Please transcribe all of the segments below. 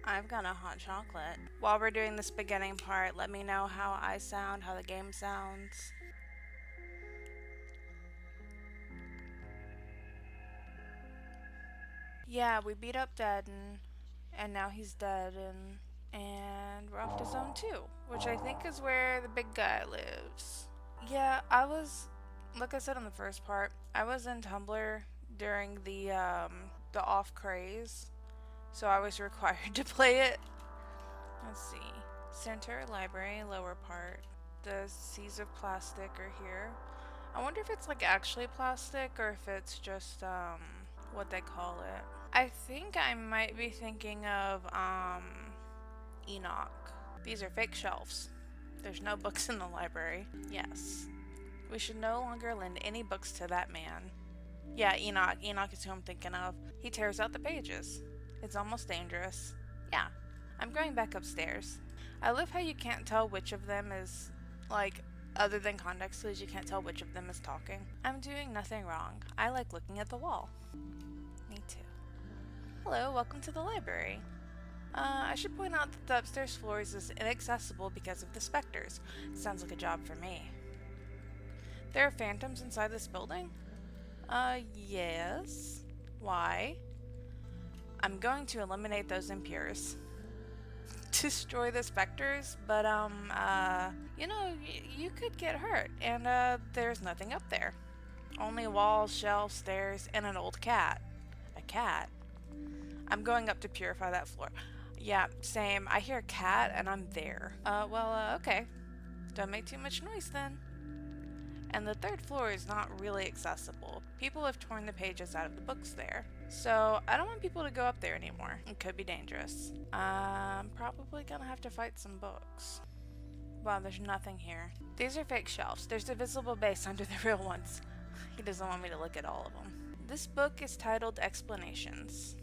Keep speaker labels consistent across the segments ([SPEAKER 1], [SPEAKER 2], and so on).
[SPEAKER 1] I've got a hot chocolate. While we're doing this beginning part, let me know how I sound, how the game sounds. Yeah, we beat up Deaden, and now he's dead, and we're off to Zone 2, which I think is where the big guy lives. Yeah, like I said in the first part, I was in Tumblr during the off craze, so I was required to play it. Let's see. Center, library, lower part. The seas of plastic are here. I wonder if it's like actually plastic or if it's just what they call it. I think I might be thinking of Enoch. These are fake shelves. There's no books in the library. Yes. We should no longer lend any books to that man. Yeah, Enoch. Enoch is who I'm thinking of. He tears out the pages. It's almost dangerous. Yeah. I'm going back upstairs. I love how you can't tell which of them is, like, other than context clues, you can't tell which of them is talking. I'm doing nothing wrong. I like looking at the wall. Me too. Hello, welcome to the library. I should point out that the upstairs floors is inaccessible because of the specters. Sounds like a job for me. There are phantoms inside this building? Yes. Why? I'm going to eliminate those impures. Destroy the specters, but, you could get hurt, and, there's nothing up there. Only walls, shelves, stairs, and an old cat. A cat? I'm going up to purify that floor. Yeah, same. I hear cat, and I'm there. Okay. Don't make too much noise, then. And the third floor is not really accessible. People have torn the pages out of the books there. So, I don't want people to go up there anymore. It could be dangerous. I'm probably gonna have to fight some books. Wow, there's nothing here. These are fake shelves. There's a visible base under the real ones. He doesn't want me to look at all of them. This book is titled Explanations.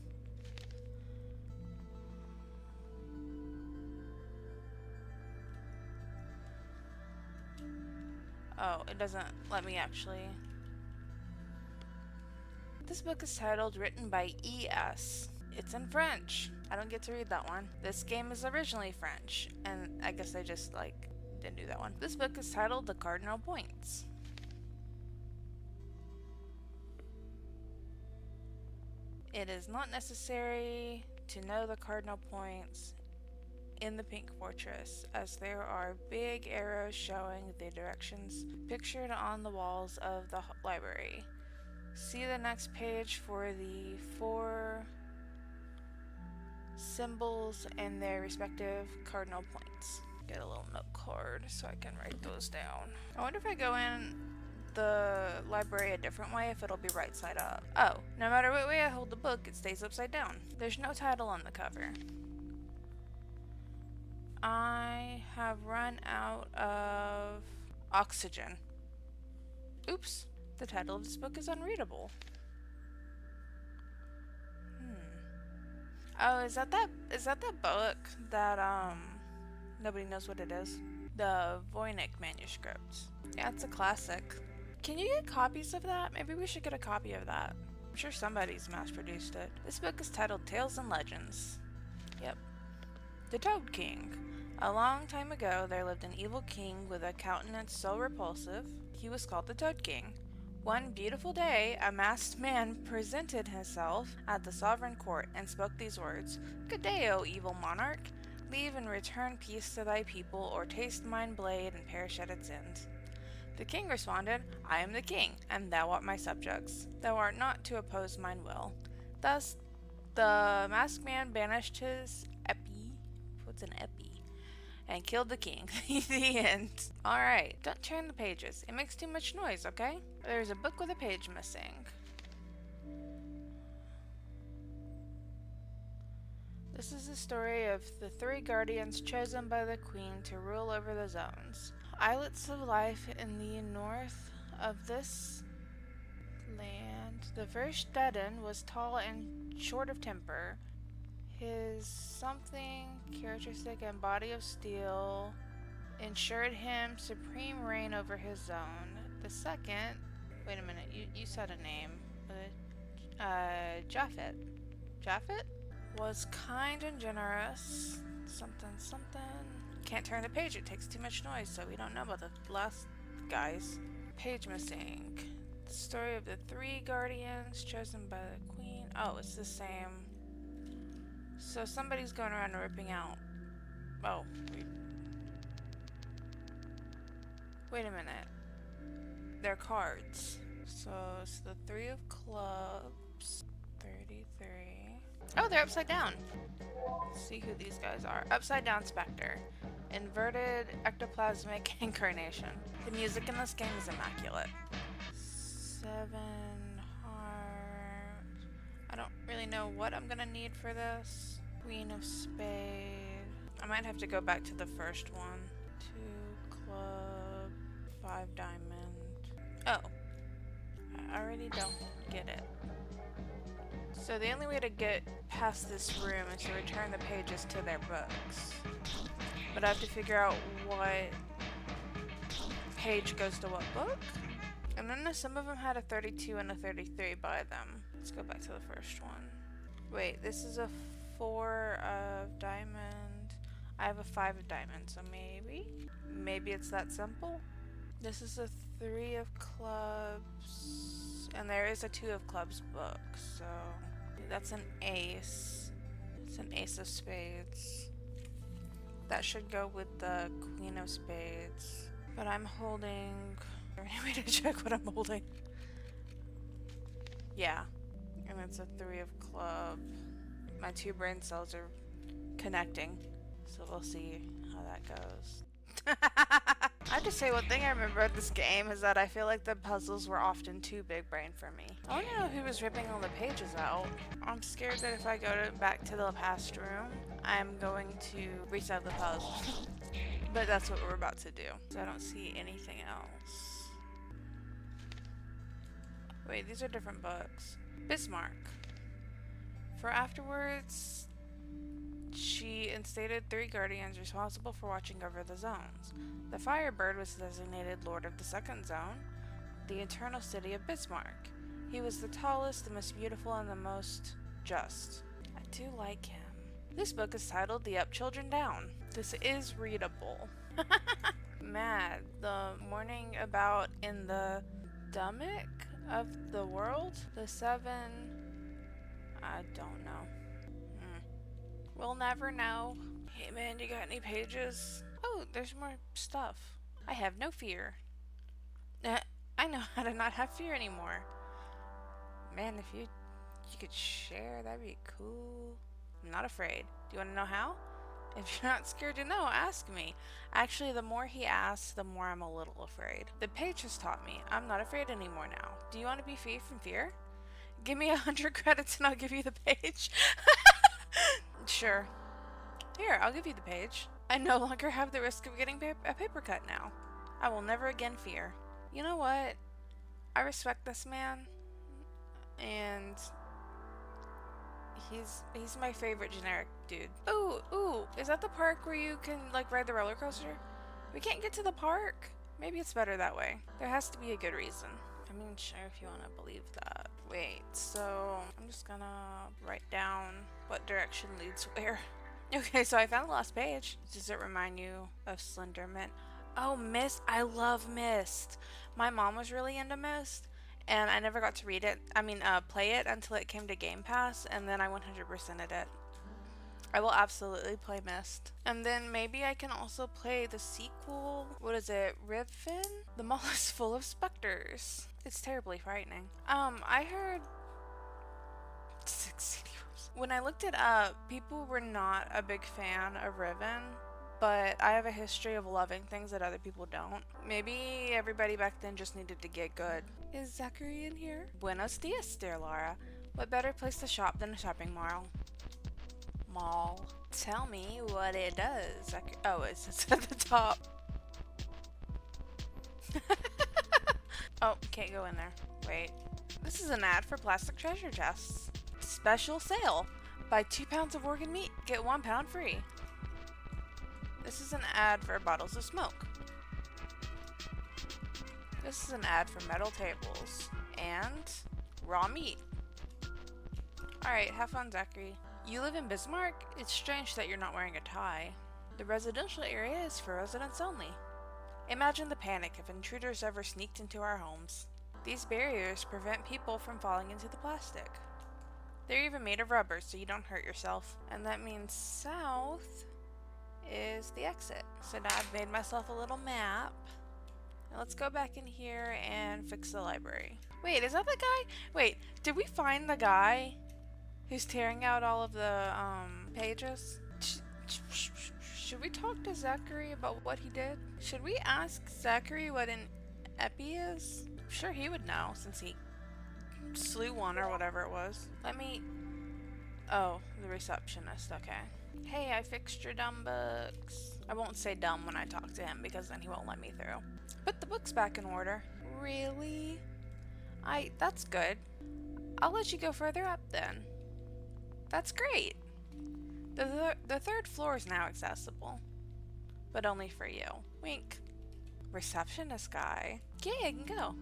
[SPEAKER 1] Oh, it doesn't let me actually. This book is titled Written by E.S. It's in French. I don't get to read that one. This game is originally French, and I guess I just, didn't do that one. This book is titled The Cardinal Points. It is not necessary to know the cardinal points in the Pink Fortress, as there are big arrows showing the directions pictured on the walls of the library. See the next page for the 4 symbols and their respective cardinal points. Get a little note card so I can write those down. I wonder if I go in the library a different way, if it'll be right side up. Oh, no matter what way I hold the book, it stays upside down. There's no title on the cover. I have run out of oxygen. Oops, the title of this book is unreadable. Oh, is that book that nobody knows what it is? The Voynich manuscript. Yeah, it's a classic. Can you get copies of that? Maybe we should get a copy of that. I'm sure somebody's mass-produced it. This book is titled Tales and Legends. Yep. The Toad King. A long time ago, there lived an evil king with a countenance so repulsive, he was called the Toad King. One beautiful day, a masked man presented himself at the sovereign court and spoke these words, "Good day, O evil monarch. Leave and return peace to thy people, or taste mine blade and perish at its end." The king responded, "I am the king, and thou art my subjects. Thou art not to oppose mine will." Thus, the masked man banished his epi. What's an epi? And killed the king. The end. Alright, don't turn the pages. It makes too much noise, okay? There's a book with a page missing. This is the story of the 3 guardians chosen by the queen to rule over the zones. Islets of life in the north of this land. The first Deaden was tall and short of temper. His something characteristic and body of steel ensured him supreme reign over his zone. The second, wait a minute, you said a name. Japhet. Japhet? was kind and generous. Something, something. Can't turn the page, it takes too much noise, so we don't know about the last guys. Page missing. The story of the 3 guardians chosen by the queen. Oh, it's the same. So somebody's going around and ripping out. Oh, wait a minute. They're cards. So it's the 3 of clubs. 33. Oh, they're upside down. Let's see who these guys are. Upside down specter. Inverted ectoplasmic incarnation. The music in this game is immaculate. 7 hearts. I don't really know what I'm gonna need for this. Queen of spade. I might have to go back to the first one. 2 club. 5 diamond. Oh. I already don't get it. So the only way to get past this room is to return the pages to their books. But I have to figure out what page goes to what book. And then some of them had a 32 and a 33 by them. Let's go back to the first one. Wait, this is a 4 of diamond. I have a 5 of diamond, so maybe it's that simple. This is a 3 of clubs. And there is a 2 of clubs book, so that's an ace. It's an ace of spades. That should go with the queen of spades. But I'm holding... Is there any way to check what I'm holding? Yeah. And it's a 3 of club. My 2 brain cells are connecting. So we'll see how that goes. I have to say, one thing I remember of this game is that I feel like the puzzles were often too big brain for me. I want to know who was ripping all the pages out. I'm scared that if I go back to the past room, I'm going to reset the puzzle. But that's what we're about to do. So I don't see anything else. Wait, these are different books. Bismarck. For afterwards, she instated 3 guardians responsible for watching over the zones. The Firebird was designated Lord of the Second Zone, the Eternal City of Bismarck. He was the tallest, the most beautiful, and the most just. I do like him. This book is titled The Up Children Down. This is readable. Mad. The morning about in the stomach of the world? The 7... I don't know. We'll never know. Hey man, you got any pages? Oh, there's more stuff. I have no fear. I know how to not have fear anymore. Man, if you could share, that'd be cool. I'm not afraid. Do you want to know how? If you're not scared to know, ask me. Actually, the more he asks, the more I'm a little afraid. The page has taught me. I'm not afraid anymore now. Do you want to be free from fear? Give me 100 credits and I'll give you the page. Sure. Here, I'll give you the page. I no longer have the risk of getting a paper cut now. I will never again fear. You know what? I respect this man. And he's my favorite generic dude. Ooh, is that the park where you can like ride the roller coaster? We can't get to the park. Maybe it's better that way. There has to be a good reason. I mean, sure, if you want to believe that. Wait, so I'm just gonna write down what direction leads where. Okay, so I found the last page. Does it remind you of Slenderman? Oh, Mist. I love Mist. My mom was really into Mist, and I never got to read it. Play it until it came to Game Pass, and then I 100%ed it. I will absolutely play Mist. And then maybe I can also play the sequel. What is it? Rivfin? The mall is full of specters. It's terribly frightening. I heard 6 CDs. When I looked it up, people were not a big fan of Riven, but I have a history of loving things that other people don't. Maybe everybody back then just needed to get good. Is Zacharie in here? Buenos dias, dear Laura. What better place to shop than a shopping mall? Tell me what it does. Oh, it's at the top. Oh, can't go in there. Wait. This is an ad for plastic treasure chests. Special sale. Buy 2 pounds of organ meat, get 1 pound free. This is an ad for bottles of smoke. This is an ad for metal tables and raw meat. Alright, have fun, Zacharie. You live in Bismarck? It's strange that you're not wearing a tie. The residential area is for residents only. Imagine the panic if intruders ever sneaked into our homes. These barriers prevent people from falling into the plastic. They're even made of rubber so you don't hurt yourself. And that means south is the exit. So now I've made myself a little map. Now let's go back in here and fix the library. Wait, is that the guy? Wait, did we find the guy who's tearing out all of the pages? Should we talk to Zacharie about what he did? Should we ask Zacharie what an epi is? I'm sure he would know since he slew one or whatever it was. Let me... Oh, the receptionist, okay. Hey, I fixed your dumb books. I won't say dumb when I talk to him because then he won't let me through. Put the books back in order. Really? That's good. I'll let you go further up then. That's great. The third floor is now accessible. But only for you. Wink. Receptionist guy. Yay, I can go.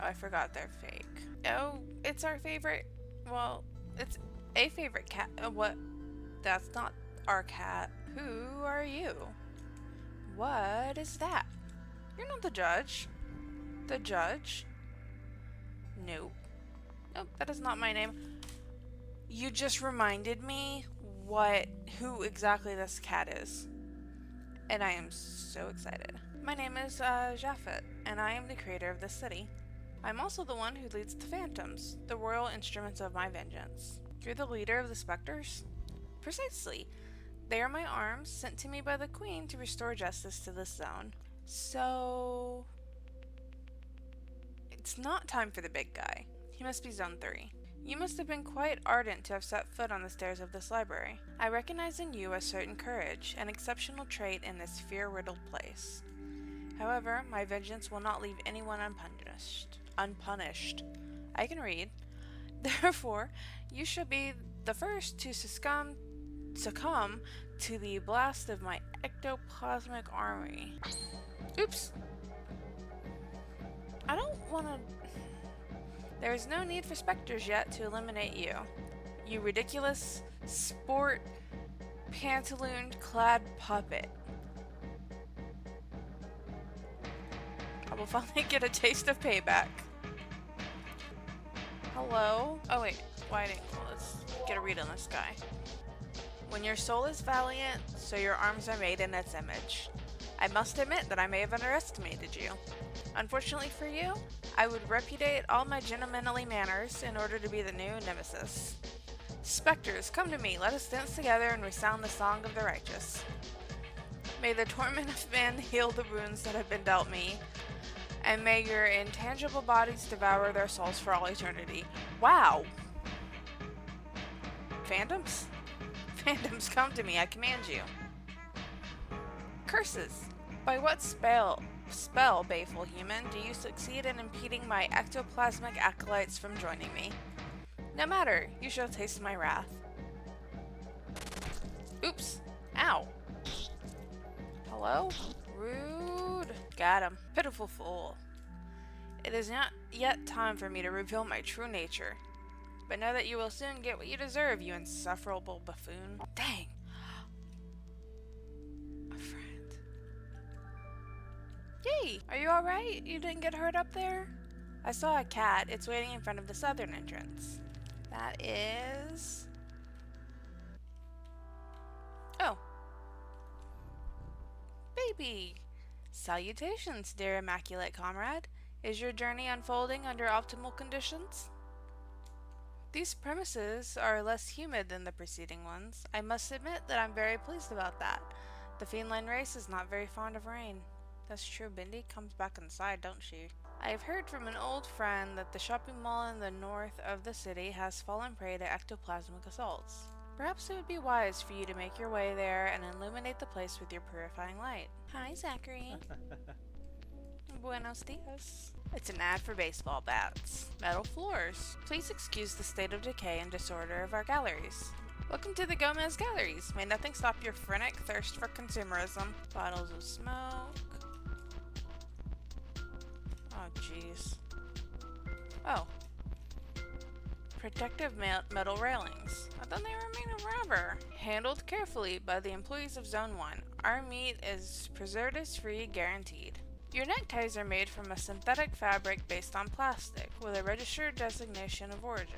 [SPEAKER 1] Oh, I forgot they're fake. Oh, it's our favorite... Well, it's a favorite cat. What? That's not our cat. Who are you? What is that? You're not the judge. The judge? Nope. Nope, that is not my name. You just reminded me who exactly this cat is. And I am so excited. My name is Japhet, and I am the creator of this city. I'm also the one who leads the Phantoms, the royal instruments of my vengeance. You're the leader of the Spectres? Precisely. They are my arms, sent to me by the Queen to restore justice to this zone. So... It's not time for the big guy. He must be Zone 3. You must have been quite ardent to have set foot on the stairs of this library. I recognize in you a certain courage, an exceptional trait in this fear-riddled place. However, my vengeance will not leave anyone unpunished. I can read. Therefore, you shall be the first to succumb to the blast of my ectoplasmic army. Oops! I don't want to... There is no need for specters yet to eliminate you. You ridiculous, pantaloon-clad puppet. I will finally get a taste of payback. Hello? Oh wait, why didn't... Let's get a read on this guy. When your soul is valiant, so your arms are made in its image. I must admit that I may have underestimated you. Unfortunately for you, I would repudiate all my gentlemanly manners in order to be the new nemesis. Spectres, come to me, let us dance together and resound the song of the righteous. May the torment of men heal the wounds that have been dealt me, and may your intangible bodies devour their souls for all eternity. Wow! Phantoms? Phantoms, come to me, I command you. Curses! By what spell, baleful human, do you succeed in impeding my ectoplasmic acolytes from joining me? No matter, you shall taste my wrath. Oops! Ow! Hello? Rude! Got him. Pitiful fool. It is not yet time for me to reveal my true nature. But know that you will soon get what you deserve, you insufferable buffoon. Dang! A friend. Yay! Are you alright? You didn't get hurt up there? I saw a cat. It's waiting in front of the southern entrance. That is... Oh. Baby! Salutations, dear immaculate comrade. Is your journey unfolding under optimal conditions? These premises are less humid than the preceding ones. I must admit that I'm very pleased about that. The feline race is not very fond of rain. That's true, Bindi comes back inside, don't she? I have heard from an old friend that the shopping mall in the north of the city has fallen prey to ectoplasmic assaults. Perhaps it would be wise for you to make your way there and illuminate the place with your purifying light. Hi, Zacharie. Buenos dias. It's an ad for baseball bats. Metal floors. Please excuse the state of decay and disorder of our galleries. Welcome to the Gomez Galleries. May nothing stop your frenetic thirst for consumerism. Bottles of smoke. Oh, jeez. Oh. Protective metal railings. I thought they were made of rubber. Handled carefully by the employees of Zone 1. Our meat is preservatives-free guaranteed. Your neckties are made from a synthetic fabric based on plastic, with a registered designation of origin.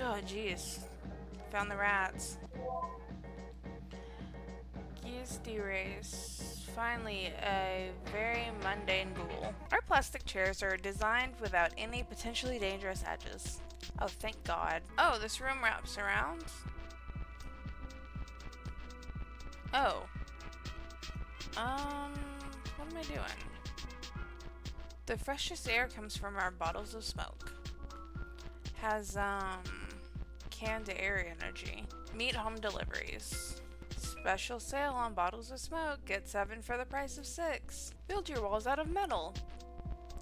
[SPEAKER 1] Oh, jeez. Found the rats. Geese derace. Finally, a very mundane ghoul. Our plastic chairs are designed without any potentially dangerous edges. Oh, thank God. Oh, this room wraps around? Oh. What am I doing? The freshest air comes from our bottles of smoke. Has, canned air energy. Meat home deliveries. Special sale on bottles of smoke. Get 7 for the price of 6. Build your walls out of metal.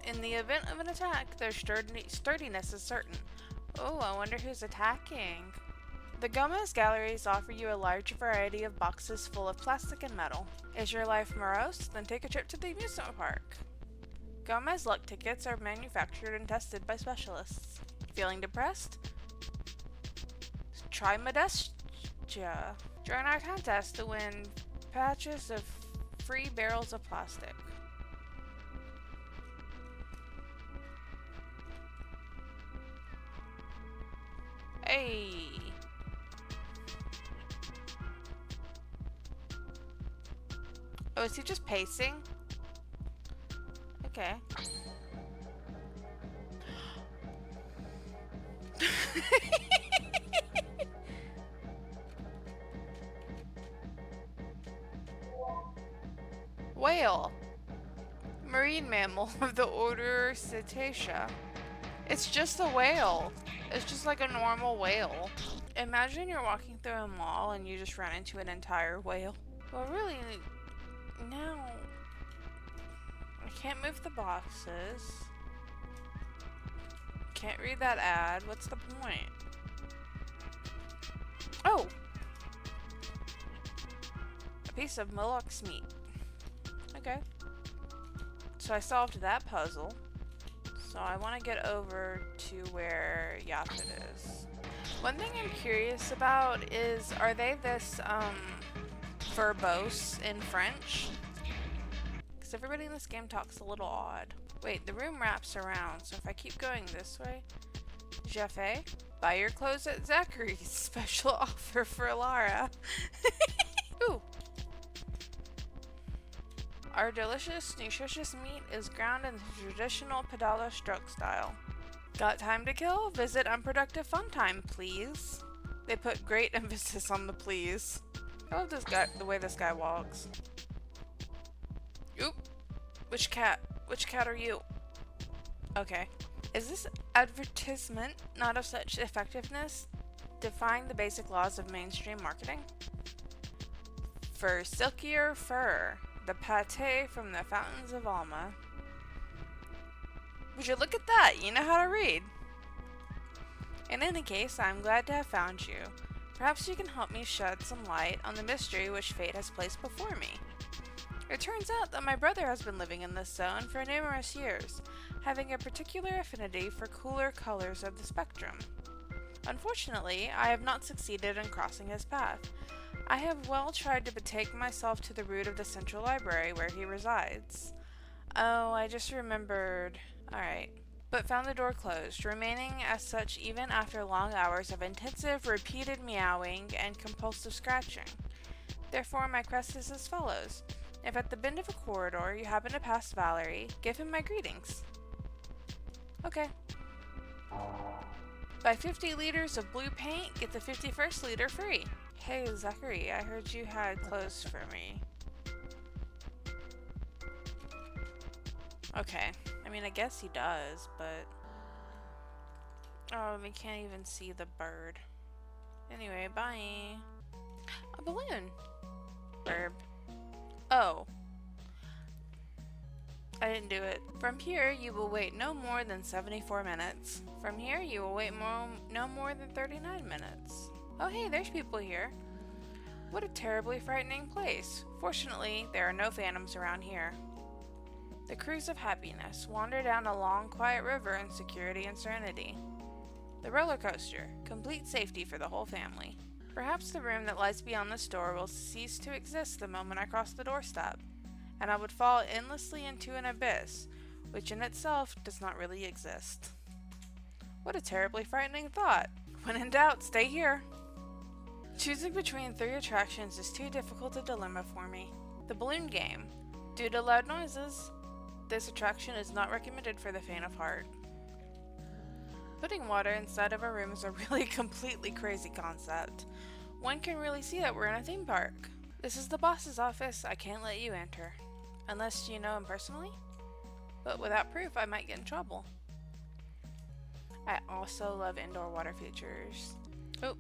[SPEAKER 1] In the event of an attack, their sturdiness is certain. Oh, I wonder who's attacking. The Gomez galleries offer you a large variety of boxes full of plastic and metal. Is your life morose? Then take a trip to the amusement park. Gomez luck tickets are manufactured and tested by specialists. Feeling depressed? Try Modestia. Join our contest to win patches of free barrels of plastic. Hey! Oh, is he just pacing? Okay. Whale. Marine mammal of the order Cetacea. It's just a whale. It's just like a normal whale. Imagine you're walking through a mall and you just run into an entire whale. Well, really, no. I can't move the boxes. Can't read that ad. What's the point? Oh! A piece of Moloch's meat. Okay. So I solved that puzzle. So I want to get over to where Yaphet is. One thing I'm curious about is, are they this, verbose in French? Because everybody in this game talks a little odd. Wait, the room wraps around, so if I keep going this way... Jaffe, buy your clothes at Zachary's. Special offer for Lara. Ooh. Our delicious, nutritious meat is ground in the traditional pedala stroke style. Got time to kill? Visit Unproductive Fun Time, please. They put great emphasis on the please. I love this guy, the way this guy walks. Oop. Which cat? Which cat are you? Okay. Is this advertisement not of such effectiveness? Defying the basic laws of mainstream marketing? For silkier fur. The pate from the fountains of Alma. Would you look at that? You know how to read. In any case, I'm glad to have found you. Perhaps you can help me shed some light on the mystery which fate has placed before me. It turns out that my brother has been living in this zone for numerous years, having a particular affinity for cooler colors of the spectrum. Unfortunately, I have not succeeded in crossing his path. I have well tried to betake myself to the root of the central library where he resides. Oh, I just remembered. Alright. But found the door closed, remaining as such even after long hours of intensive, repeated meowing and compulsive scratching. Therefore, my quest is as follows. If at the bend of a corridor you happen to pass Valerie, give him my greetings. Okay. Buy 50 liters of blue paint, get the 51st liter free. Hey, Zacharie, I heard you had clothes for me. Okay. I mean, I guess he does, but... Oh, we can't even see the bird. Anyway, bye. A balloon. Burb. Oh. I didn't do it. From here, you will wait no more than 74 minutes. From here, you will wait no more than 39 minutes. Oh hey, there's people here. What a terribly frightening place. Fortunately, there are no phantoms around here. The cruise of happiness. Wander down a long, quiet river in security and serenity. The roller coaster. Complete safety for the whole family. Perhaps the room that lies beyond this door will cease to exist the moment I cross the doorstep, and I would fall endlessly into an abyss, which in itself does not really exist. What a terribly frightening thought. When in doubt, stay here. Choosing between 3 attractions is too difficult a dilemma for me. The balloon game. Due to loud noises, this attraction is not recommended for the faint of heart. Putting water inside of a room is a really completely crazy concept. One can really see that we're in a theme park. This is the boss's office. I can't let you enter. Unless you know him personally? But without proof, I might get in trouble. I also love indoor water features. I'm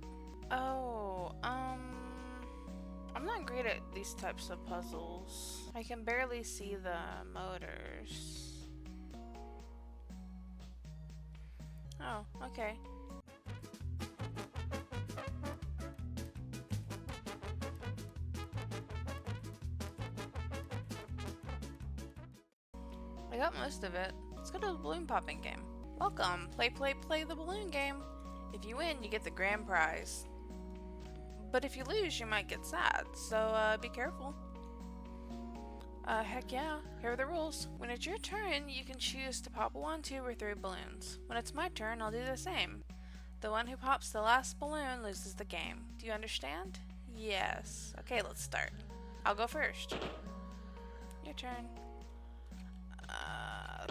[SPEAKER 1] not great at these types of puzzles. I can barely see the motors. Oh, okay. I got most of it. Let's go to the balloon popping game. Welcome! Play the balloon game. If you win, you get the grand prize. But if you lose, you might get sad, so be careful. Heck yeah. Here are the rules. When it's your turn, you can choose to pop 1, 2, or 3 balloons. When it's my turn, I'll do the same. The one who pops the last balloon loses the game. Do you understand? Yes. Okay, let's start. I'll go first. Your turn.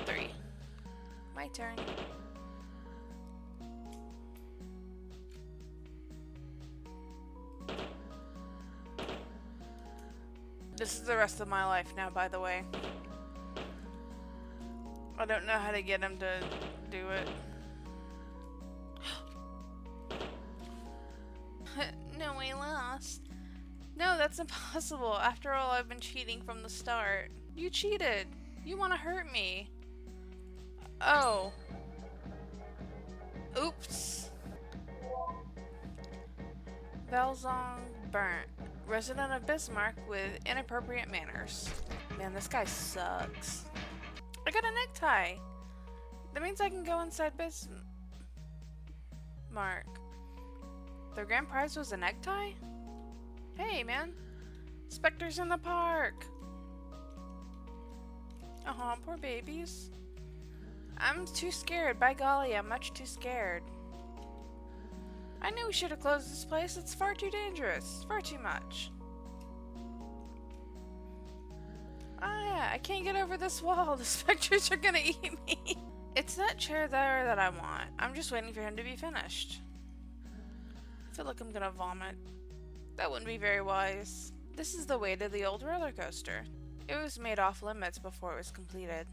[SPEAKER 1] 3. My turn. This is the rest of my life now, by the way. I don't know how to get him to do it. No, we lost. No, that's impossible. After all, I've been cheating from the start. You cheated. You want to hurt me. Oh. Oops. Valzong burnt. Resident of Bismarck with inappropriate manners. Man, this guy sucks. I got a necktie. That means I can go inside Bismarck. The grand prize was a necktie? Hey, man. Specters in the park. Aw, poor babies. I'm too scared. By golly, I'm much too scared. I knew we should have closed this place. It's far too dangerous. Far too much. Ah, yeah, I can't get over this wall. The specters are gonna eat me. It's that chair there that I want. I'm just waiting for him to be finished. I feel like I'm gonna vomit. That wouldn't be very wise. This is the way to the old roller coaster. It was made off limits before it was completed.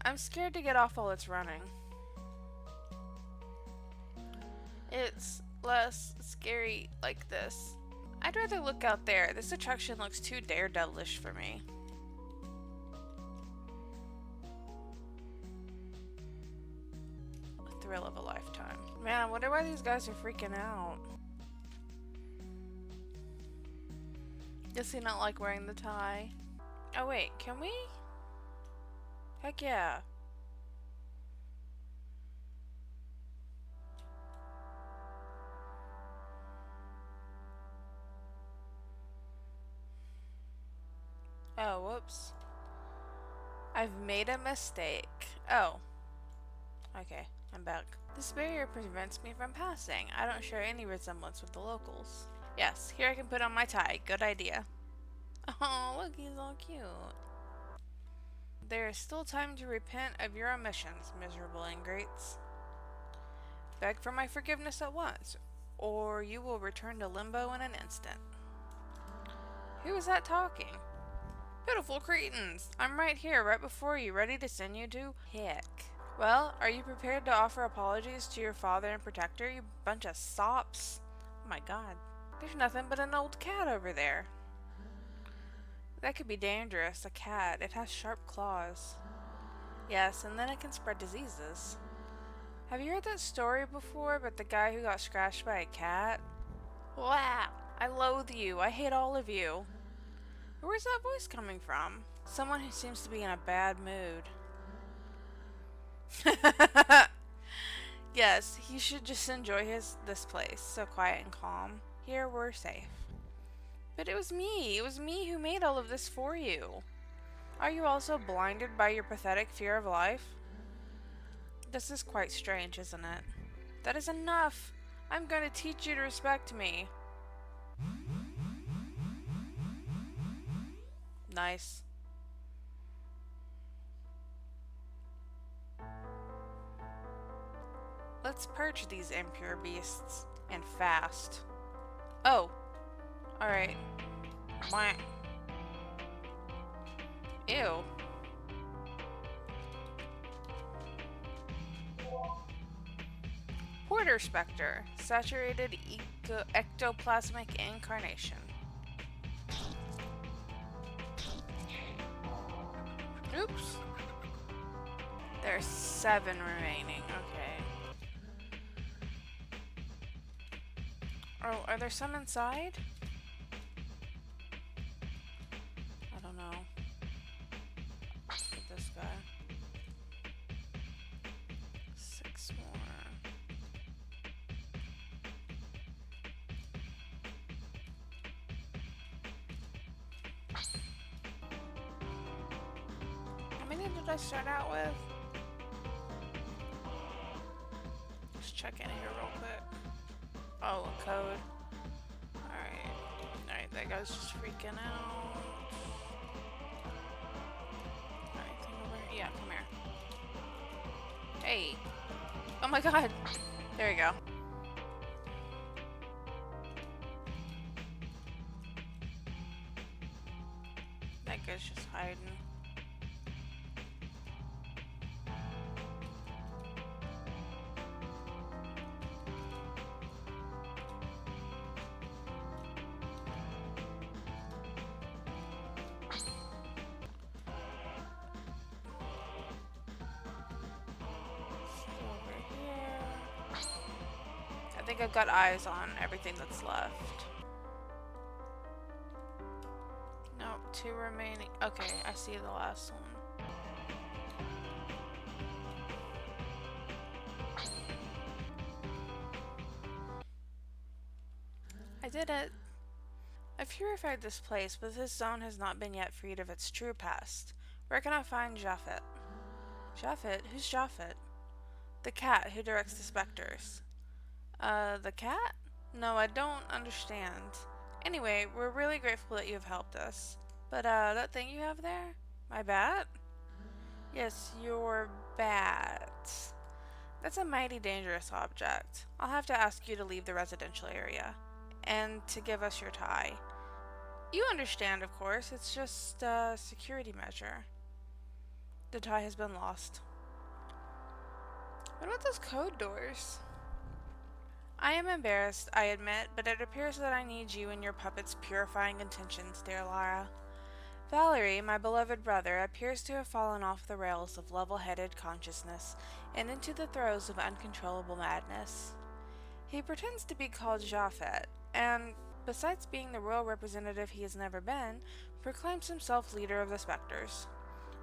[SPEAKER 1] I'm scared to get off while it's running. It's less scary like this. I'd rather look out there. This attraction looks too daredevilish for me. A thrill of a lifetime. Man, I wonder why these guys are freaking out. Does he not like wearing the tie? Oh wait, can we? Heck yeah. Oh, whoops. I've made a mistake. Oh. Okay, I'm back. This barrier prevents me from passing. I don't share any resemblance with the locals. Yes, here I can put on my tie. Good idea. Oh, look, he's all cute. There is still time to repent of your omissions, miserable ingrates. Beg for my forgiveness at once, or you will return to limbo in an instant. Who is that talking? Pitiful cretins! I'm right here, right before you, ready to send you to heck. Well, are you prepared to offer apologies to your father and protector, you bunch of sops? Oh my god. There's nothing but an old cat over there. That could be dangerous. A cat. It has sharp claws. Yes, and then it can spread diseases. Have you heard that story before about the guy who got scratched by a cat? Wow! I loathe you. I hate all of you. Where's that voice coming from? Someone who seems to be in a bad mood. Yes, he should just enjoy this place, so quiet and calm. Here we're safe. But it was me. It was me who made all of this for you. Are you also blinded by your pathetic fear of life? This is quite strange, isn't it? That is enough. I'm going to teach you to respect me. Nice. Let's purge these impure beasts. And fast. Oh. Alright. Ew. Porter Spectre. Saturated ectoplasmic incarnation. Oops. There's 7 remaining. Okay. Oh, are there some inside? I don't know. Get this guy. 6 more. How many did I start out with? Just check in here real quick. Oh, a code. Alright. Alright, that guy's just freaking out. Anything over here? Yeah, come here. Hey. Oh my god. There you go. That guy's just hiding. I think I've got eyes on everything that's left. No, 2 remaining. Okay, I see the last one. I did it. I've purified this place, but this zone has not been yet freed of its true past. Where can I find Japhet? Japhet? Who's Japhet? The cat who directs the specters. The cat? No, I don't understand. Anyway, we're really grateful that you have helped us. But, that thing you have there? My bat? Yes, your bat. That's a mighty dangerous object. I'll have to ask you to leave the residential area. And to give us your tie. You understand, of course. It's just a security measure. The tie has been lost. What about those code doors? I am embarrassed, I admit, but it appears that I need you and your puppet's purifying intentions, dear Lara. Valerie, my beloved brother, appears to have fallen off the rails of level-headed consciousness and into the throes of uncontrollable madness. He pretends to be called Japhet, and, besides being the royal representative he has never been, proclaims himself leader of the Spectres.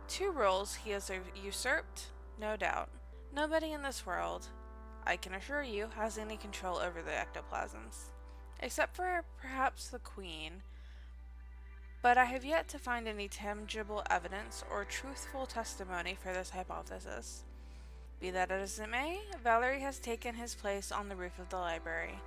[SPEAKER 1] 2 roles he has usurped, no doubt. Nobody in this world, I can assure you, has any control over the ectoplasms. Except for, perhaps, the Queen. But I have yet to find any tangible evidence or truthful testimony for this hypothesis. Be that as it may, Valerie has taken his place on the roof of the library.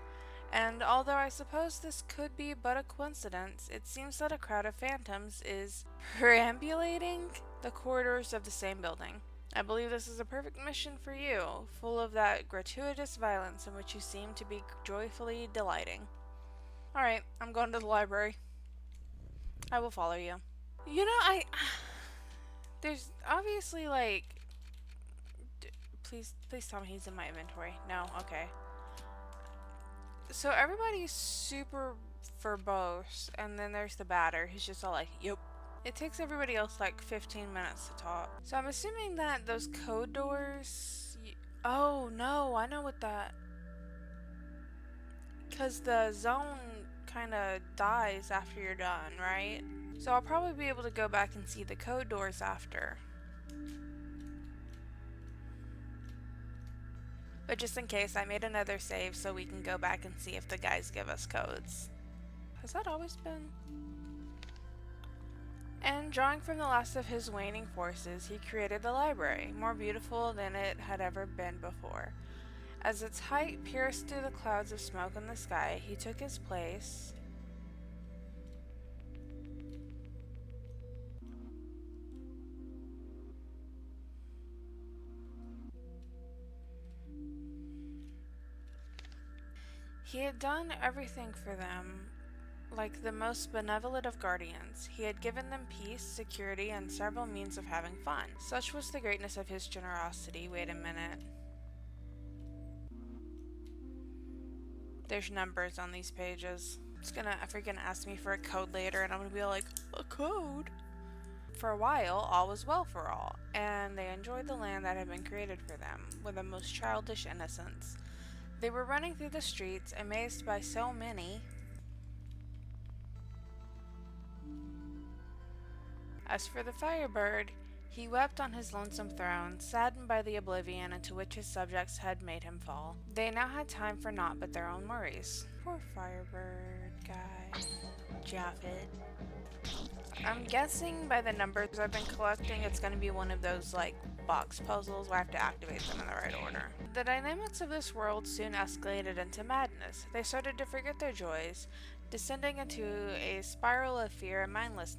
[SPEAKER 1] And although I suppose this could be but a coincidence, it seems that a crowd of phantoms is perambulating the corridors of the same building. I believe this is a perfect mission for you, full of that gratuitous violence in which you seem to be joyfully delighting. Alright, I'm going to the library. I will follow you. You know, there's obviously, like... Please tell me he's in my inventory. No? Okay. So everybody's super verbose, and then there's the batter who's just all like, yup. It takes everybody else like 15 minutes to talk. So I'm assuming that those code doors... Oh, no, I know what that... Because the zone kind of dies after you're done, right? So I'll probably be able to go back and see the code doors after. But just in case, I made another save so we can go back and see if the guys give us codes. Has that always been? And drawing from the last of his waning forces, he created the library, more beautiful than it had ever been before. As its height pierced through the clouds of smoke in the sky, he took his place. He had done everything for them, like the most benevolent of guardians. He had given them peace, security, and several means of having fun. Such was the greatness of his generosity. Wait a minute. There's numbers on these pages. It's gonna freaking ask me for a code later, and I'm gonna be like, a code? For a while, all was well for all, and they enjoyed the land that had been created for them, with the most childish innocence. They were running through the streets, amazed by so many. As for the Firebird, he wept on his lonesome throne, saddened by the oblivion into which his subjects had made him fall. They now had time for naught but their own worries. Poor Firebird guy. Japhet. I'm guessing by the numbers I've been collecting, it's going to be one of those, like, box puzzles where I have to activate them in the right order. The dynamics of this world soon escalated into madness. They started to forget their joys, descending into a spiral of fear and mindless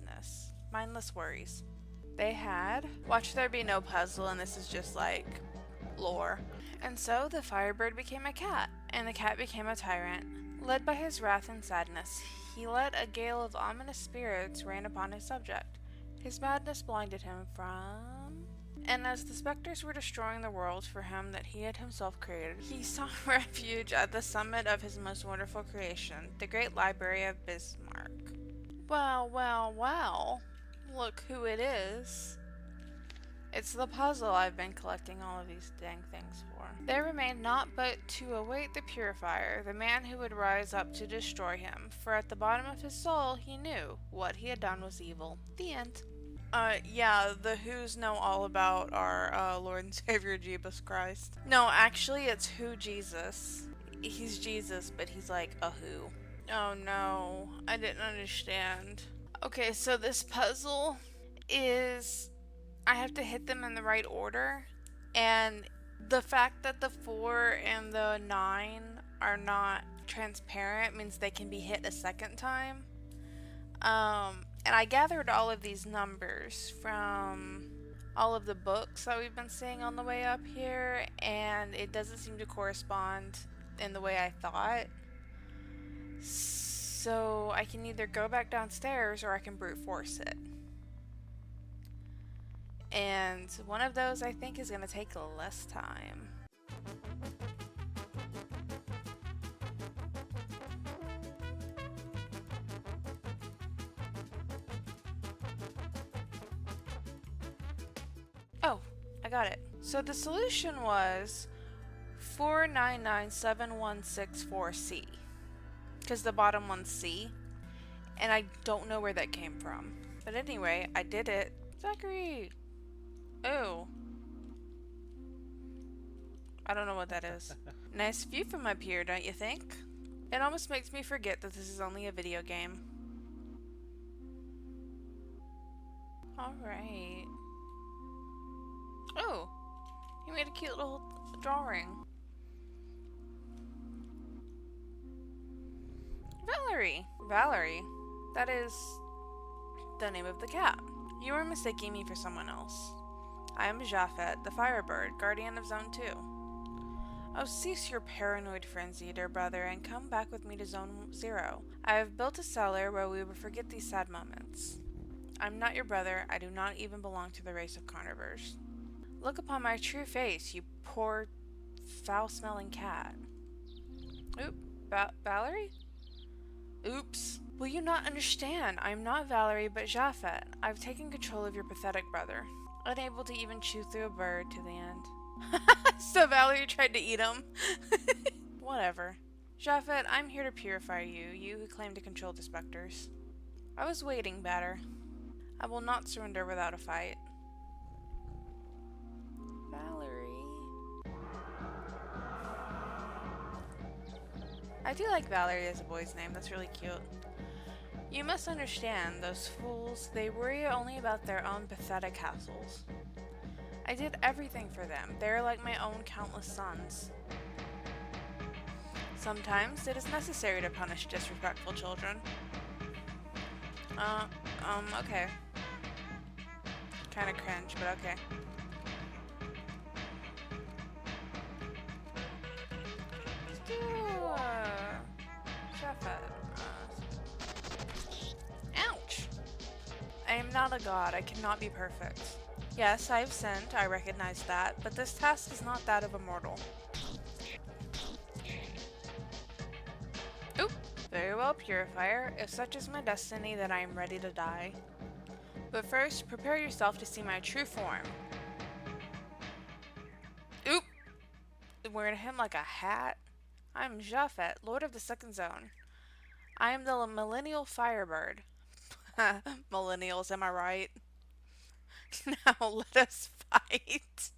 [SPEAKER 1] worries. They had, watch there be no puzzle, and this is just like lore. And so the Firebird became a cat, and the cat became a tyrant. Led by his wrath and sadness, he let a gale of ominous spirits rain upon his subject. His madness blinded him from... And as the specters were destroying the world for him that he had himself created, he sought refuge at the summit of his most wonderful creation, the great library of Bismarck. Well, well, well. Look who it is. It's the puzzle I've been collecting all of these dang things for. There remained naught but to await the purifier, the man who would rise up to destroy him, for at the bottom of his soul he knew what he had done was evil. The end. Yeah, the Who's know all about our, Lord and Savior Jesus Christ. No, actually, it's Who Jesus. He's Jesus, but he's like a Who. Oh no, I didn't understand. Okay, so this puzzle is... I have to hit them in the right order, and the fact that the 4 and the 9 are not transparent means they can be hit a second time. And I gathered all of these numbers from all of the books that we've been seeing on the way up here, and it doesn't seem to correspond in the way I thought. So I can either go back downstairs or I can brute force it. And one of those I think is going to take less time. Oh, I got it. So the solution was 4997164C. Because the bottom one's C. And I don't know where that came from. But anyway, I did it. Zacharie! Oh. I don't know what that is. Nice view from up here, don't you think? It almost makes me forget that this is only a video game. Alright. Oh! You made a cute little drawing. Valerie! Valerie? That is the name of the cat. You are mistaking me for someone else. I am Japhet, the Firebird, guardian of Zone 2. Oh, cease your paranoid frenzy, dear brother, and come back with me to Zone 0. I have built a cellar where we will forget these sad moments. I'm not your brother. I do not even belong to the race of carnivores. Look upon my true face, you poor, foul-smelling cat. Oop, Valerie? Oops. Will you not understand? I am not Valerie, but Japhet. I've taken control of your pathetic brother. Unable to even chew through a bird to the end. So Valerie tried to eat him. Whatever. Japhet, I'm here to purify you, you who claim to control the specters. I was waiting, Batter. I will not surrender without a fight. Valerie. I do like Valerie as a boy's name. That's really cute. You must understand, those fools, they worry only about their own pathetic hassles. I did everything for them. They are like my own countless sons. Sometimes it is necessary to punish disrespectful children. Okay. Kinda cringe, but okay. Let's do, Japhet. Ouch! I am not a god. I cannot be perfect. Yes, I have sinned. I recognize that, but this task is not that of a mortal. Oop! Very well, Purifier. If such is my destiny, then I am ready to die. But first, prepare yourself to see my true form. Oop! Wearing him like a hat? I'm Japhet, Lord of the Second Zone. I am the Millennial Firebird. Millennials, am I right? Now let us fight.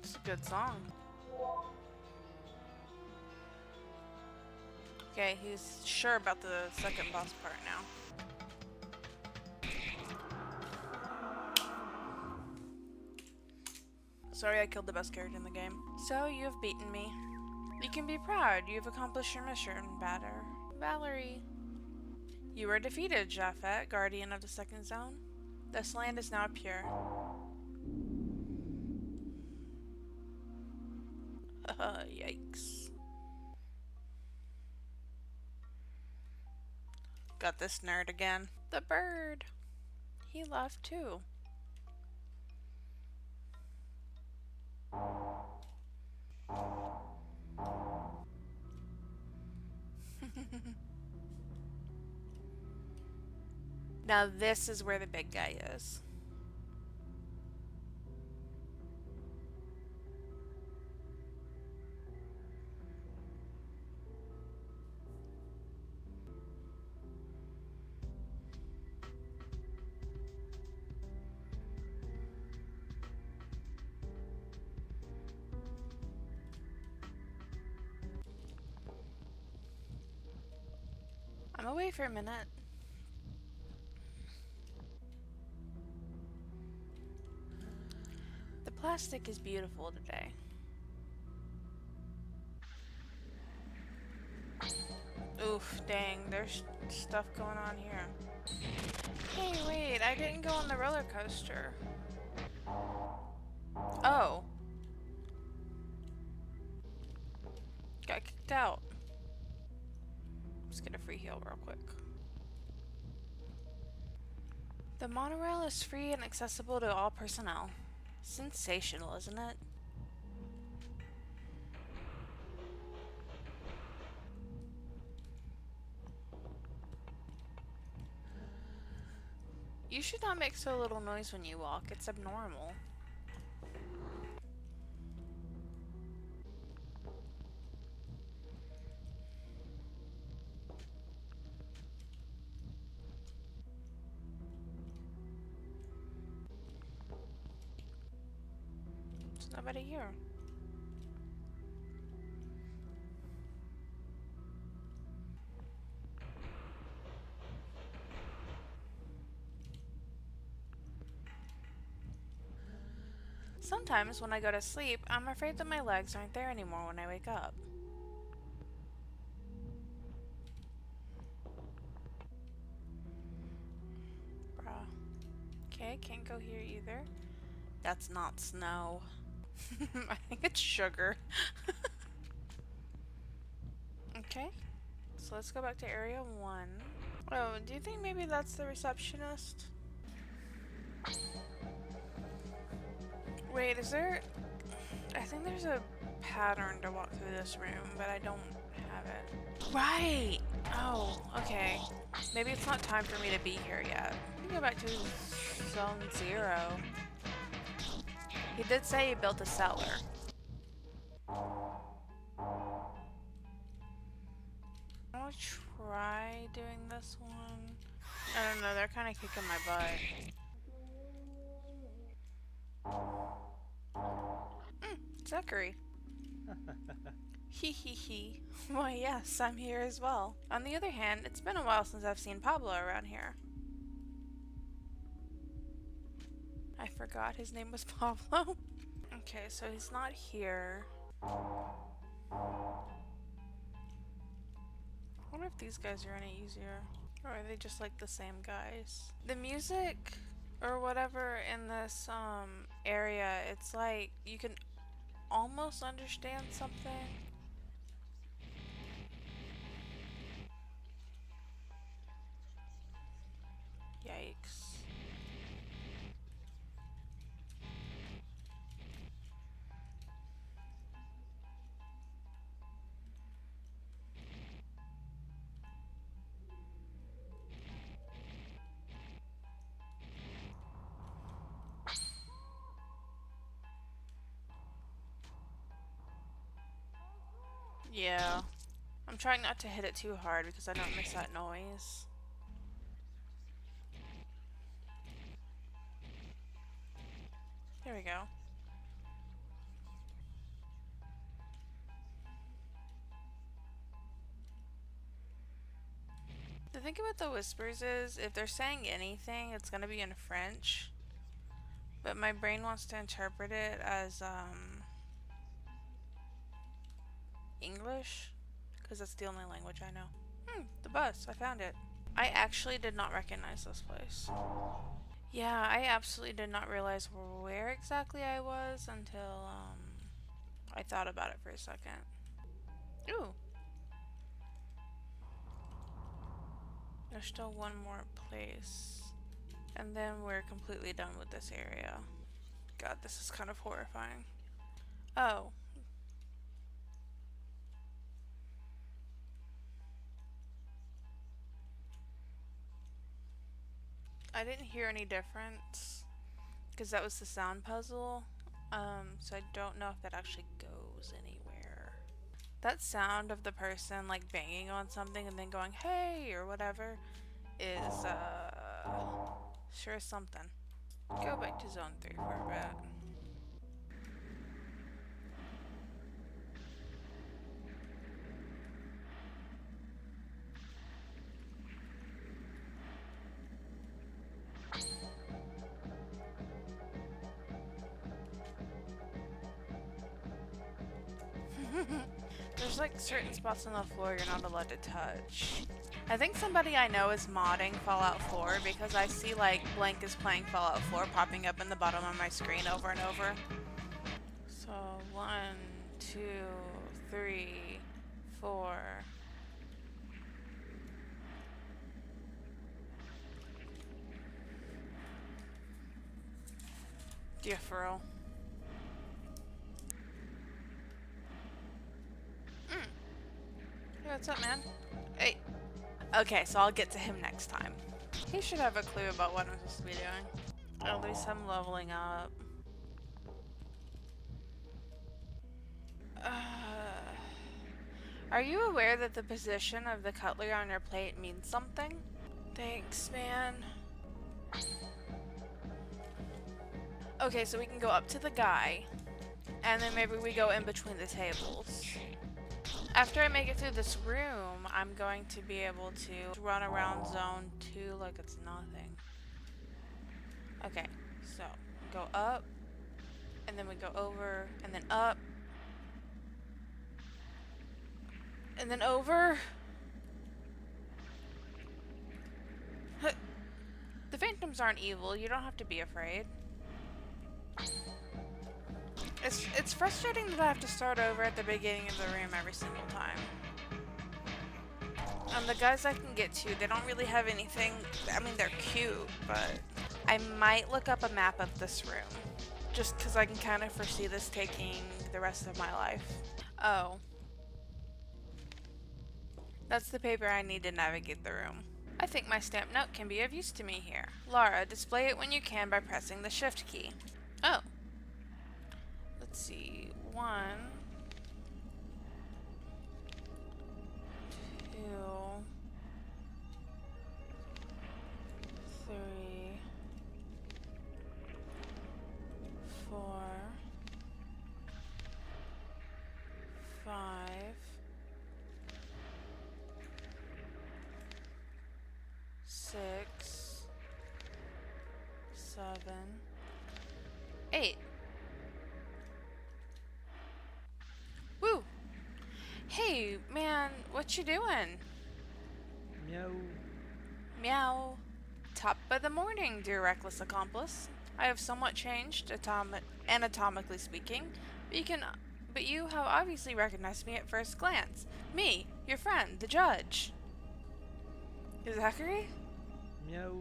[SPEAKER 1] It's a good song. Okay, he's sure about the second boss part now. Sorry I killed the best character in the game. So, you have beaten me. You can be proud. You have accomplished your mission, Valerie. You were defeated, Japhet, Guardian of the Second Zone. This land is now pure. Yikes. Got this nerd again. The bird. He left too. Now this is where the big guy is. I'm away for a minute. The plastic is beautiful today. Oof, dang, there's stuff going on here. Hey, wait, I didn't go on the roller coaster. Oh. Got kicked out. Let's get a free heal real quick. The monorail is free and accessible to all personnel. Sensational, isn't it? You should not make so little noise when you walk. It's abnormal. There's nobody here. Sometimes when I go to sleep, I'm afraid that my legs aren't there anymore when I wake up. Bruh. Okay, can't go here either. That's not snow. I think it's sugar. Okay, so let's go back to area 1. Oh, do you think maybe that's the receptionist? Wait, is there... I think there's a pattern to walk through this room, but I don't have it. Right! Oh, okay. Maybe it's not time for me to be here yet. Let me go back to Zone 0. He did say he built a cellar. I'll try doing this one. I don't know, they're kind of kicking my butt. Zacharie. Hee hee hee. Why yes, I'm here as well. On the other hand, it's been a while since I've seen Pablo around here. I forgot his name was Pablo. Okay, so he's not here. I wonder if these guys are any easier. Or are they just like the same guys? The music or whatever in this area, it's like you can almost understand something. Yikes. Yeah. I'm trying not to hit it too hard because I don't miss that noise. There we go. The thing about the whispers is, if they're saying anything, it's gonna be in French. But my brain wants to interpret it as, English. Because that's the only language I know. The bus. I found it. I actually did not recognize this place. Yeah, I absolutely did not realize where exactly I was until, I thought about it for a second. Ooh. There's still one more place. And then we're completely done with this area. God, this is kind of horrifying. Oh. I didn't hear any difference. Because that was the sound puzzle. So I don't know if that actually goes anywhere. That sound of the person like banging on something and then going, hey, or whatever, is, sure something. Go back to zone 3 for a bit. There's like certain spots on the floor you're not allowed to touch. I think somebody I know is modding Fallout 4 because I see like blank is playing Fallout 4 popping up in the bottom of my screen over and over. So 1, 2, 3, 4. Yeah, for real. Hey, what's up, man? Hey. Okay, so I'll get to him next time. He should have a clue about what I'm supposed to be doing. At least I'm leveling up. Are you aware that the position of the cutlery on your plate means something? Thanks, man. Okay, so we can go up to the guy, and then maybe we go in between the tables. After I make it through this room, I'm going to be able to run around zone 2 like it's nothing. Okay, so go up, and then we go over, and then up, and then over. The phantoms aren't evil, you don't have to be afraid. It's frustrating that I have to start over at the beginning of the room every single time. The guys I can get to, they don't really have anything. I mean, they're cute, but I might look up a map of this room. Just because I can kind of foresee this taking the rest of my life. Oh. That's the paper I need to navigate the room. I think my stamp note can be of use to me here. Lara, display it when you can by pressing the shift key. Oh. Let's see. 1, 2, 3, 4, Hey, man, what you doing?
[SPEAKER 2] Meow.
[SPEAKER 1] Meow. Top of the morning, dear reckless accomplice. I have somewhat changed, anatomically speaking, but but you have obviously recognized me at first glance. Me, your friend, the judge. Zacharie?
[SPEAKER 2] Meow.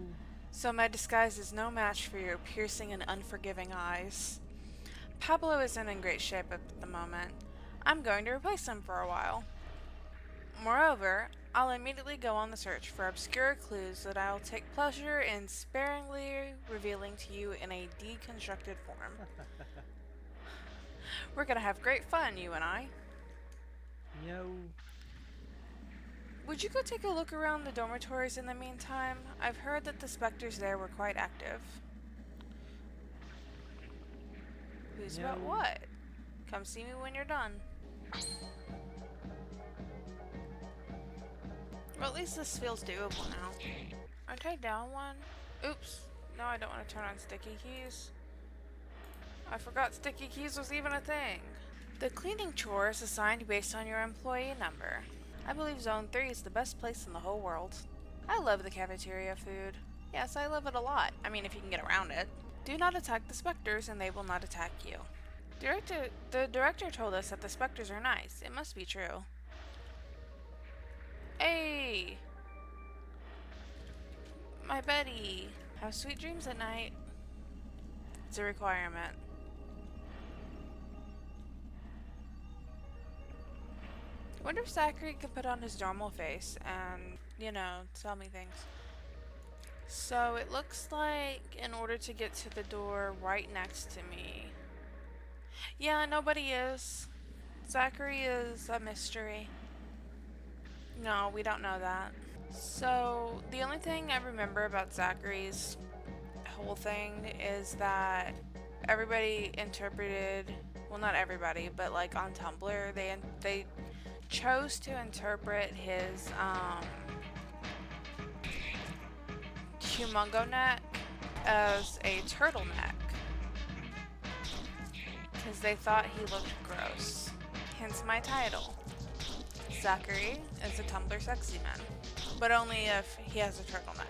[SPEAKER 1] So my disguise is no match for your piercing and unforgiving eyes. Pablo isn't in great shape at the moment. I'm going to replace him for a while. Moreover, I'll immediately go on the search for obscure clues that I'll take pleasure in sparingly revealing to you in a deconstructed form. We're gonna have great fun, you and I.
[SPEAKER 2] Meow.
[SPEAKER 1] Would you go take a look around the dormitories in the meantime? I've heard that the specters there were quite active. Who's
[SPEAKER 2] Meow.
[SPEAKER 1] about what? Come see me when you're done. Well, at least this feels doable now. Aren't I down one? Oops. No, I don't want to turn on sticky keys. I forgot sticky keys was even a thing. The cleaning chore is assigned based on your employee number. I believe Zone 3 is the best place in the whole world. I love the cafeteria food. Yes, I love it a lot. I mean, if you can get around it. Do not attack the specters and they will not attack you. The director told us that the specters are nice. It must be true. Hey! My Betty! Have sweet dreams at night. It's a requirement. I wonder if Zacharie could put on his normal face and, tell me things. So it looks like in order to get to the door right next to me. Yeah, nobody is. Zacharie is a mystery. No, we don't know that. So the only thing I remember about Zacharie's whole thing is that everybody interpreted, well, not everybody, but like on Tumblr, they chose to interpret his humongo neck as a turtleneck because they thought he looked gross. Hence my title. Zacharie is a Tumblr sexy man, but only if he has a turtleneck.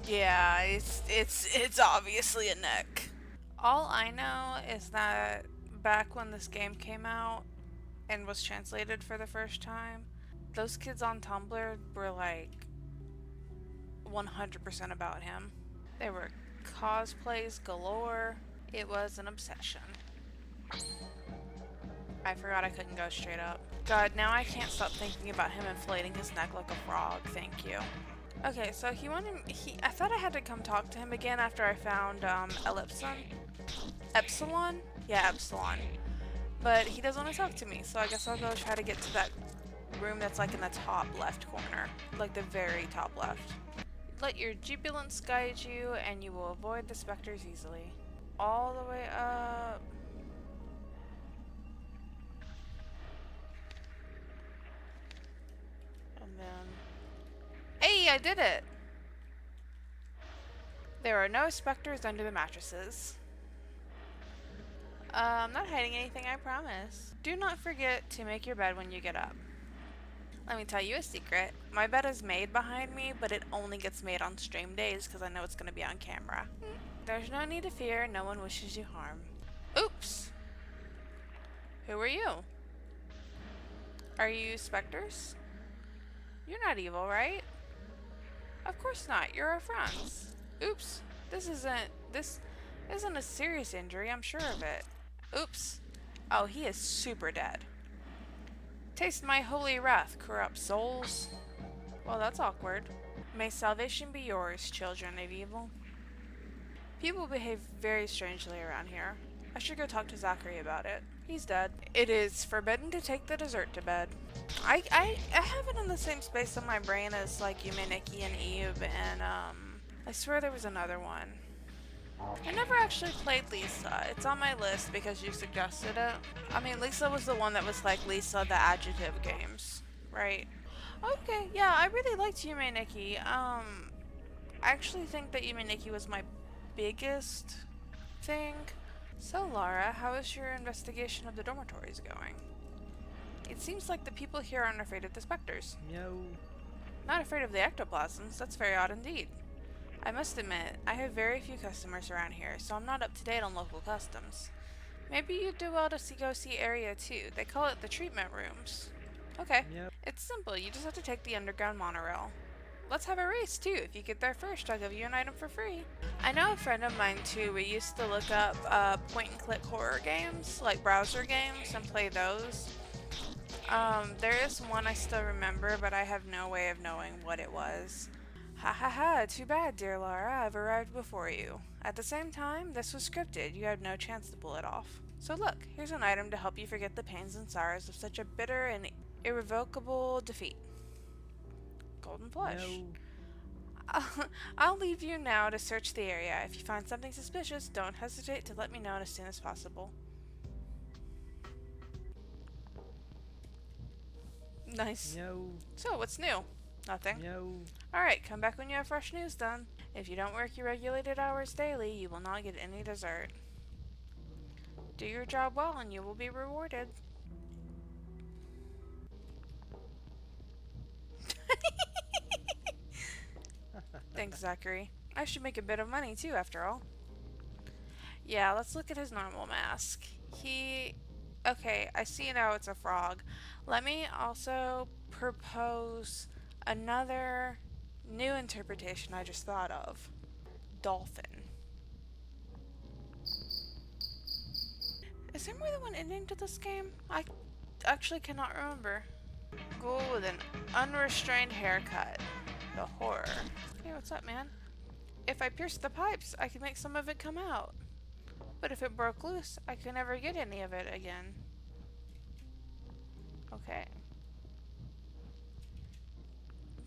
[SPEAKER 1] Yeah, it's obviously a neck. All I know is that back when this game came out and was translated for the first time, those kids on Tumblr were like 100% about him. They were cosplays galore. It was an obsession. I forgot I couldn't go straight up. God, now I can't stop thinking about him inflating his neck like a frog. Thank you. Okay, so I thought I had to come talk to him again after I found, Epsilon? Yeah, Epsilon. But he doesn't want to talk to me, so I guess I'll go try to get to that room that's like in the top left corner. Like the very top left. Let your jubilance guide you, and you will avoid the specters easily. All the way up. And then... Hey, I did it! There are no specters under the mattresses. I'm not hiding anything, I promise. Do not forget to make your bed when you get up. Let me tell you a secret. My bed is made behind me, but it only gets made on stream days because I know it's going to be on camera. There's no need to fear. No one wishes you harm. Oops! Who are you? Are you specters? You're not evil, right? Of course not. You're our friends. Oops. This isn't a serious injury. I'm sure of it. Oops. Oh, he is super dead. Taste my holy wrath, corrupt souls. Well, that's awkward. May salvation be yours, children of evil. People behave very strangely around here. I should go talk to Zacharie about it. He's dead. It is forbidden to take the dessert to bed. I have it in the same space on my brain as like Yume, Nikki, and Eve, and I swear there was another one. I never actually played Lisa. It's on my list because you suggested it. I mean, Lisa was the one that was like Lisa the Adjective games, right? Okay, yeah, I really liked Yume Nikki. I actually think that Yume Nikki was my biggest thing. So, Laura, how is your investigation of the dormitories going? It seems like the people here aren't afraid of the specters.
[SPEAKER 2] Meow.
[SPEAKER 1] Not afraid of the ectoplasms, that's very odd indeed. I must admit, I have very few customers around here, so I'm not up to date on local customs. Maybe you'd do well to go see Area 2. They call it the treatment rooms. Okay.
[SPEAKER 2] Meow.
[SPEAKER 1] It's simple, you just have to take the underground monorail. Let's have a race too. If you get there first, I'll give you an item for free. I know a friend of mine too. We used to look up point and click horror games, like browser games, and play those. There is one I still remember, but I have no way of knowing what it was. Ha ha ha, too bad, dear Laura, I've arrived before you. At the same time, this was scripted. You had no chance to pull it off. So look, here's an item to help you forget the pains and sorrows of such a bitter and irrevocable defeat. Golden flesh.
[SPEAKER 2] Meow.
[SPEAKER 1] I'll leave you now to search the area. If you find something suspicious, don't hesitate to let me know as soon as possible. Nice.
[SPEAKER 2] Meow.
[SPEAKER 1] So, what's new? Nothing.
[SPEAKER 2] Meow.
[SPEAKER 1] Alright, come back when you have fresh news done. If you don't work your regulated hours daily, you will not get any dessert. Do your job well and you will be rewarded. Thanks, Zachary. I should make a bit of money too, after all. Yeah, let's look at his normal mask. Okay, I see now it's a frog. Let me also propose another new interpretation I just thought of. Dolphin. Is there more than one ending to this game? I actually cannot remember. Ghoul with an unrestrained haircut. The horror. Hey, what's up, man? If I pierced the pipes, I could make some of it come out. But if it broke loose, I could never get any of it again. Okay.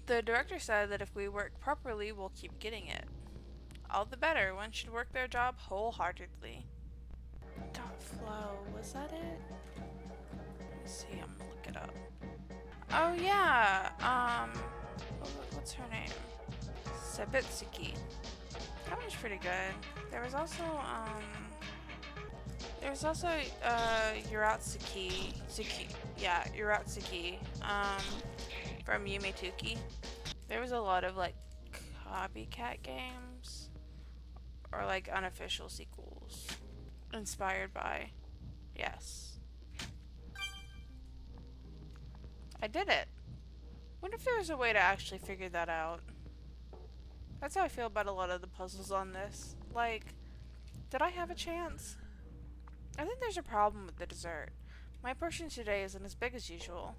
[SPEAKER 1] The director said that if we work properly, we'll keep getting it. All the better. One should work their job wholeheartedly. Dot flow. Was that it? Let me see. I'm gonna look it up. Oh yeah. What's her name? Sabitsuki. That one's pretty good. There was also Yuratsuki. Yuratsuki. From Yumituki. There was a lot of like copycat games or like unofficial sequels inspired by. Yes. I did it. Wonder if there's a way to actually figure that out. That's how I feel about a lot of the puzzles on this. Like, did I have a chance? I think there's a problem with the dessert. My portion today isn't as big as usual.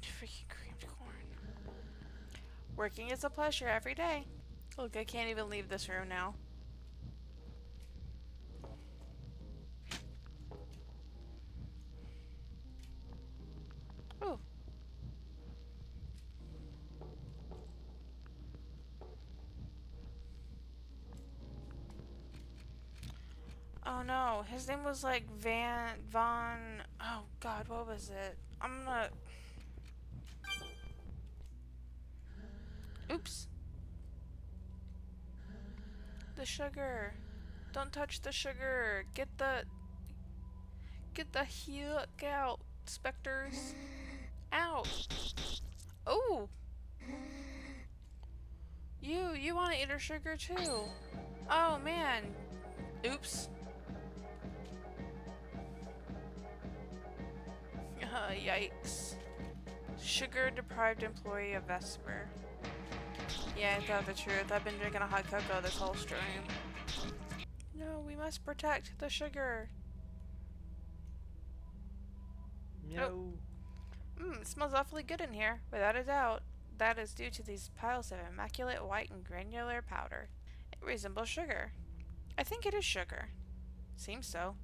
[SPEAKER 1] Freaking creamed corn. Working is a pleasure every day. Look, I can't even leave this room now. Ooh. Oh no, his name was like oh god, what was it? I'm gonna... Oops. The sugar. Don't touch the sugar. Get the heck out, specters. Ow. Oh. You want to eat her sugar too. Oh man. Oops. Yikes. Sugar deprived employee of Vesper. Yeah, I tell the truth. I've been drinking a hot cocoa this whole stream. No, we must protect the sugar.
[SPEAKER 2] Meow.
[SPEAKER 1] It smells awfully good in here. Without a doubt, that is due to these piles of immaculate white and granular powder. It resembles sugar. I think it is sugar. Seems so.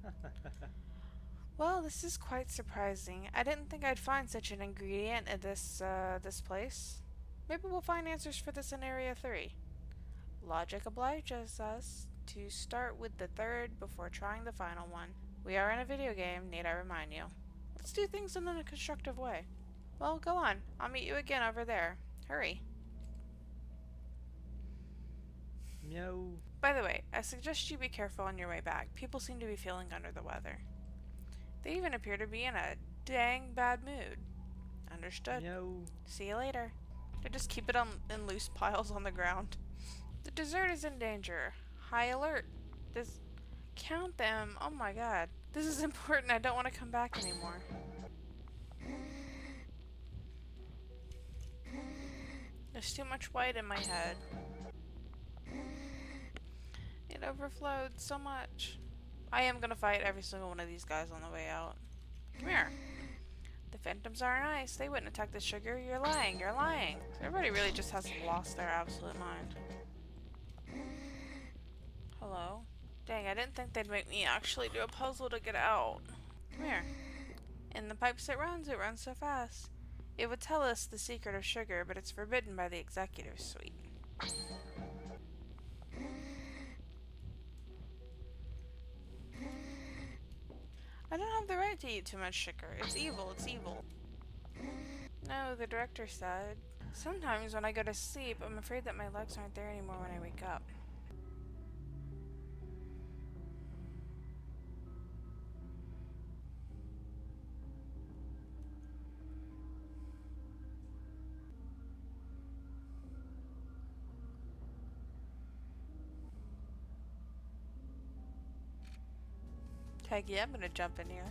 [SPEAKER 1] Well, this is quite surprising. I didn't think I'd find such an ingredient in this place. Maybe we'll find answers for this in Area 3. Logic obliges us to start with the third before trying the final one. We are in a video game, need I remind you. Let's do things in a constructive way. Well, go on. I'll meet you again over there. Hurry.
[SPEAKER 2] Meow.
[SPEAKER 1] By the way, I suggest you be careful on your way back. People seem to be feeling under the weather. They even appear to be in a dang bad mood. Understood.
[SPEAKER 2] Meow.
[SPEAKER 1] See you later. They just keep it in loose piles on the ground. The dessert is in danger. High alert. This... Count them. Oh my god. This is important. I don't want to come back anymore. There's too much white in my head. It overflowed so much. I am gonna fight every single one of these guys on the way out. Come here. The phantoms are nice. They wouldn't attack the sugar. You're lying. You're lying. Everybody really just has lost their absolute mind. Hello? Dang, I didn't think they'd make me actually do a puzzle to get out. Come here. In the pipes it runs so fast. It would tell us the secret of sugar, but it's forbidden by the executive suite. I don't have the right to eat too much sugar. It's evil, it's evil. No, the director said. Sometimes when I go to sleep, I'm afraid that my legs aren't there anymore when I wake up. Heck yeah, I'm gonna jump in here.